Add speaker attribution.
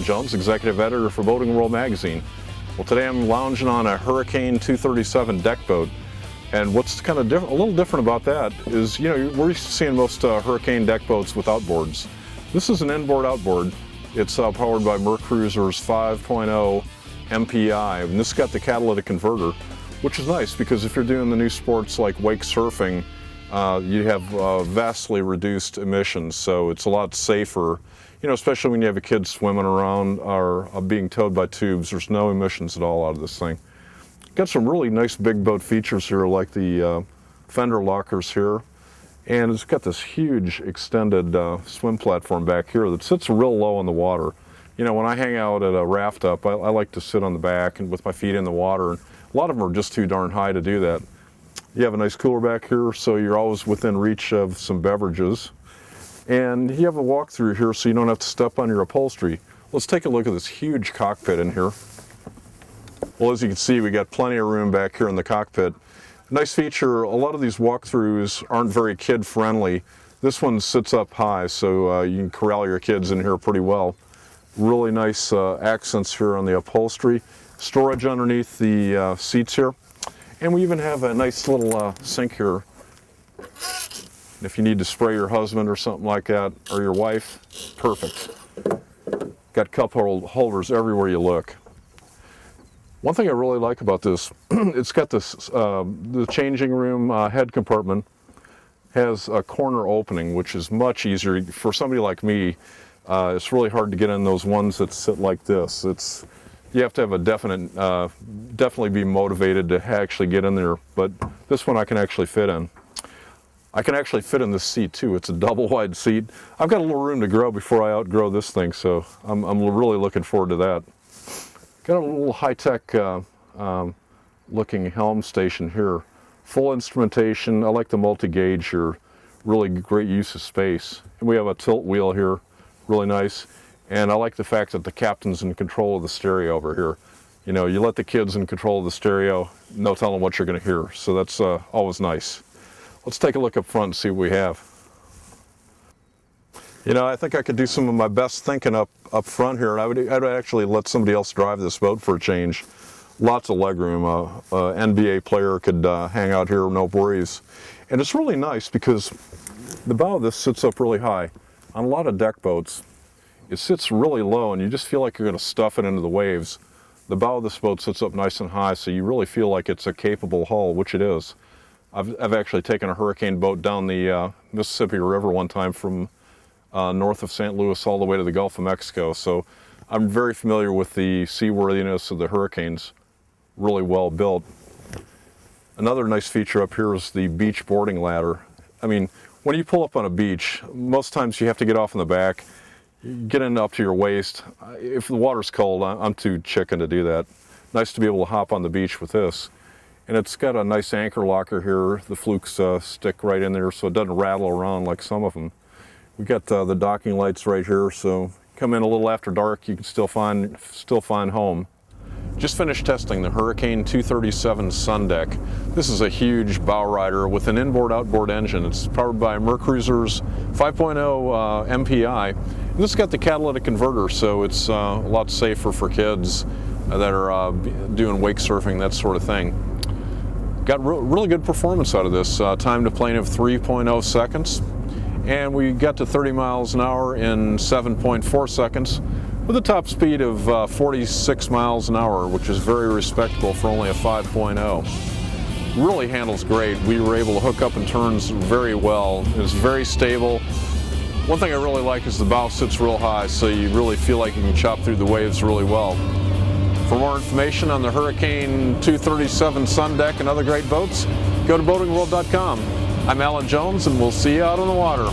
Speaker 1: Alan Jones, Executive Editor for Boating World Magazine. Well, today I'm lounging on a Hurricane 237 deck boat, and what's kind of a little different about that is, you know, we're used to seeing most Hurricane deck boats with outboards. This is an inboard outboard. It's powered by MerCruiser's 5.0 MPI, and this has got the catalytic converter, which is nice because if you're doing the new sports like wake surfing, you have vastly reduced emissions, so it's a lot safer, you know, especially when you have a kid swimming around or being towed by tubes. There's no emissions at all out of this thing. Got some really nice big boat features here, like the fender lockers here, and it's got this huge extended swim platform back here that sits real low in the water. You know, when I hang out at a raft up, I like to sit on the back and with my feet in the water, and a lot of them are just too darn high to do that. You have a nice cooler back here, so you're always within reach of some beverages. And you have a walkthrough here so you don't have to step on your upholstery. Let's take a look at this huge cockpit in here. Well, as you can see, we got plenty of room back here in the cockpit. Nice feature, a lot of these walkthroughs aren't very kid-friendly. This one sits up high, so you can corral your kids in here pretty well. Really nice accents here on the upholstery. Storage underneath the seats here. And we even have a nice little sink here. If you need to spray your husband or something like that, or your wife, perfect. Got cup holders everywhere you look. One thing I really like about this, it's got this, the changing room head compartment has a corner opening, which is much easier for somebody like me. It's really hard to get in those ones that sit like this. You have to have a definitely be motivated to actually get in there, but this one I can actually fit in. I can actually fit in this seat too. It's a double wide seat. I've got a little room to grow before I outgrow this thing, so I'm really looking forward to that. Got a little high-tech looking Helm Station here. Full instrumentation. I like the multi-gauge here. Really great use of space. And we have a tilt wheel here, really nice. And I like the fact that the captain's in control of the stereo over here. You know, you let the kids in control of the stereo, no telling what you're going to hear. So that's always nice. Let's take a look up front and see what we have. You know, I think I could do some of my best thinking up front here, and I'd actually let somebody else drive this boat for a change. Lots of legroom. An NBA player could hang out here, no worries. And it's really nice because the bow of this sits up really high. On a lot of deck boats, it sits really low and you just feel like you're going to stuff it into the waves. The bow of this boat sits up nice and high, so you really feel like it's a capable hull, which it is. I've actually taken a Hurricane boat down the Mississippi River one time from north of St. Louis all the way to the Gulf of Mexico, so I'm very familiar with the seaworthiness of the Hurricanes. Really well built. Another nice feature up here is the beach boarding ladder. I mean, when you pull up on a beach, most times you have to get off in the back, get in up to your waist. If the water's cold, I'm too chicken to do that. Nice to be able to hop on the beach with this. And it's got a nice anchor locker here. The flukes stick right in there so it doesn't rattle around like some of them. We got the docking lights right here, so come in a little after dark, you can still find home. Just finished testing the Hurricane 237 SunDeck. This is a huge bow rider with an inboard-outboard engine. It's powered by MerCruiser's 5.0 MPI. And this has got the catalytic converter, so it's a lot safer for kids that are doing wake surfing, that sort of thing. Got really good performance out of this. Time to plane of 3.0 seconds. And we got to 30 miles an hour in 7.4 seconds with a top speed of 46 miles an hour, which is very respectable for only a 5.0. Really handles great. We were able to hook up in turns very well. It's very stable. One thing I really like is the bow sits real high, so you really feel like you can chop through the waves really well. For more information on the Hurricane 237 SunDeck and other great boats, go to boatingworld.com. I'm Alan Jones, and we'll see you out on the water.